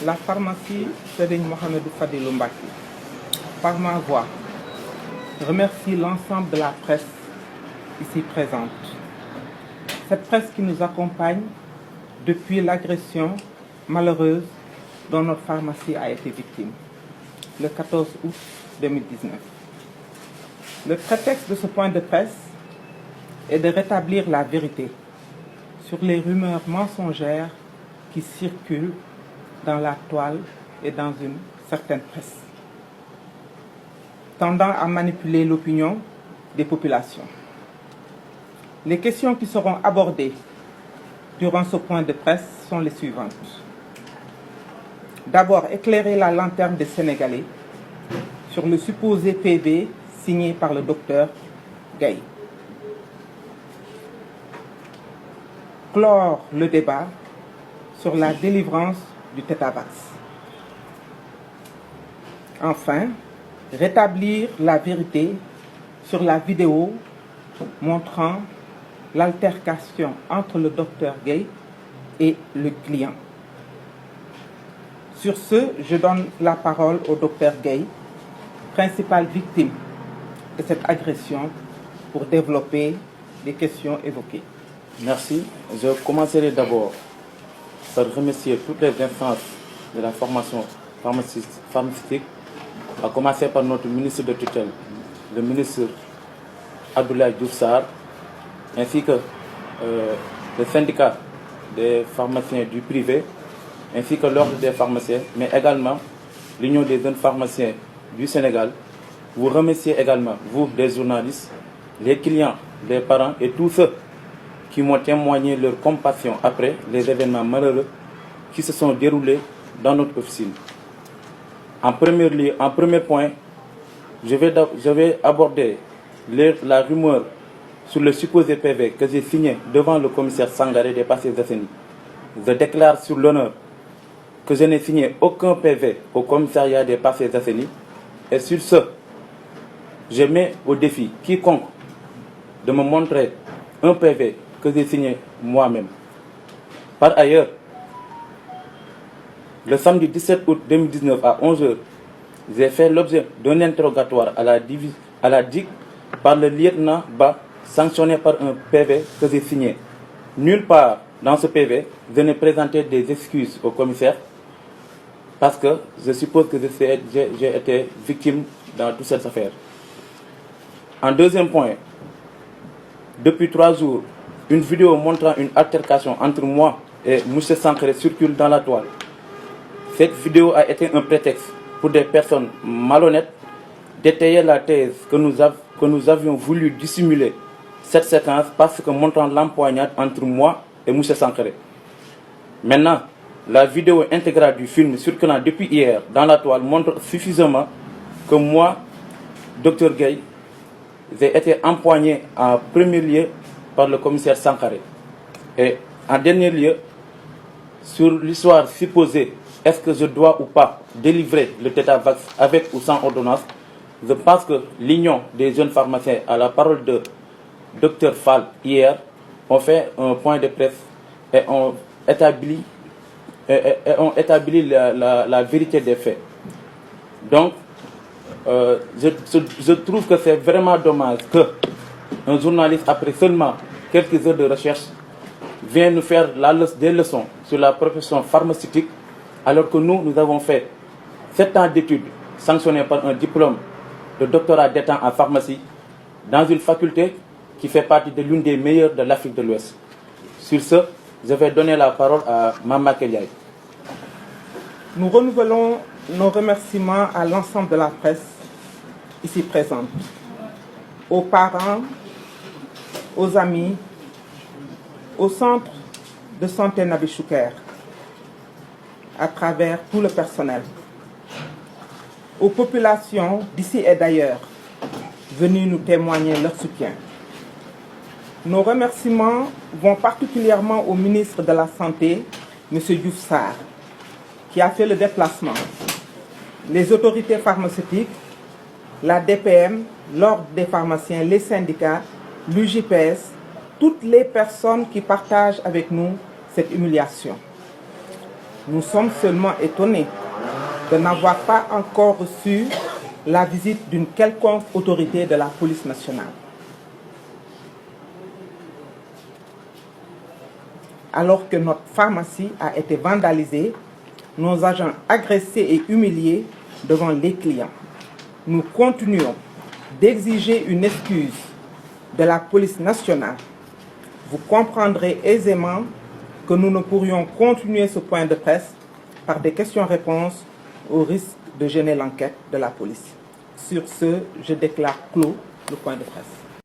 la pharmacie Serigne Mohamedou Fadilou Mbacké, par ma voix, remercie l'ensemble de la presse ici présente. Cette presse qui nous accompagne depuis l'agression malheureuse dont notre pharmacie a été victime, le 14 août 2019. Le prétexte de ce point de presse est de rétablir la vérité sur les rumeurs mensongères qui circulent dans la toile et dans une certaine presse, tendant à manipuler l'opinion des populations. Les questions qui seront abordées durant ce point de presse sont les suivantes. D'abord, éclairer la lanterne des Sénégalais sur le supposé PV signé par le docteur Gaye. Clore le débat sur la délivrance du Tétavax. Enfin, rétablir la vérité sur la vidéo montrant l'altercation entre le docteur Gaye et le client. Sur ce, je donne la parole au docteur Gaye, principale victime de cette agression, pour développer les questions évoquées. Merci. Je commencerai d'abord par remercier toutes les instances de la formation pharmaceutique, à commencer par notre ministre de tutelle, le ministre Abdoulaye Diouf Sarr, ainsi que le syndicat des pharmaciens du privé, ainsi que l'ordre des pharmaciens, mais également l'Union des jeunes pharmaciens du Sénégal. Vous remerciez également, vous, les journalistes, les clients, les parents et tous ceux qui m'ont témoigné leur compassion après les événements malheureux qui se sont déroulés dans notre officine. En premier point, je vais aborder la rumeur sur le supposé PV que j'ai signé devant le commissaire Sangaré des Parcelles Assainies. Je déclare sur l'honneur que je n'ai signé aucun PV au commissariat des Parcelles Assainies, et sur ce, je mets au défi quiconque de me montrer un PV que j'ai signé moi-même. Par ailleurs, le samedi 17 août 2019 à 11h, j'ai fait l'objet d'un interrogatoire à la DIC par le lieutenant Ba, sanctionné par un PV que j'ai signé. Nulle part dans ce PV, je n'ai présenté des excuses au commissaire, parce que je suppose que j'ai été victime dans toute cette affaire. En deuxième point, depuis 3 jours, une vidéo montrant une altercation entre moi et M. Sankaré circule dans la toile. Cette vidéo a été un prétexte pour des personnes malhonnêtes d'étayer la thèse que nous avions voulu dissimuler cette séquence, parce que montrant l'empoignade entre moi et M. Sankaré. Maintenant, la vidéo intégrale du film circulant depuis hier dans la toile montre suffisamment que moi, Dr Gaye, j'ai été empoigné en premier lieu par le commissaire Sankaré. Et en dernier lieu, sur l'histoire supposée, est-ce que je dois ou pas délivrer le Tétavax avec ou sans ordonnance, je pense que l'Union des jeunes pharmaciens, à la parole de Dr Fall hier, ont fait un point de presse et ont établi la vérité des faits. Donc, je trouve que c'est vraiment dommage qu'un journaliste, après seulement quelques heures de recherche, vienne nous faire des leçons sur la profession pharmaceutique, alors que nous avons fait 7 ans d'études sanctionnés par un diplôme de doctorat d'état en pharmacie dans une faculté qui fait partie de l'une des meilleures de l'Afrique de l'Ouest. Sur ce, je vais donner la parole à Mama Keliaï. Nous renouvelons nos remerciements à l'ensemble de la presse ici présente, aux parents, aux amis, au centre de santé Nabi Choucair, à travers tout le personnel, aux populations d'ici et d'ailleurs venues nous témoigner leur soutien. Nos remerciements vont particulièrement au ministre de la Santé, M. Diouf Sarr, qui a fait le déplacement, les autorités pharmaceutiques, la DPM, l'Ordre des pharmaciens, les syndicats, l'UJPS, toutes les personnes qui partagent avec nous cette humiliation. Nous sommes seulement étonnés de n'avoir pas encore reçu la visite d'une quelconque autorité de la police nationale. Alors que notre pharmacie a été vandalisée, nos agents agressés et humiliés devant les clients. Nous continuons d'exiger une excuse de la police nationale. Vous comprendrez aisément que nous ne pourrions continuer ce point de presse par des questions-réponses au risque de gêner l'enquête de la police. Sur ce, je déclare clos le point de presse.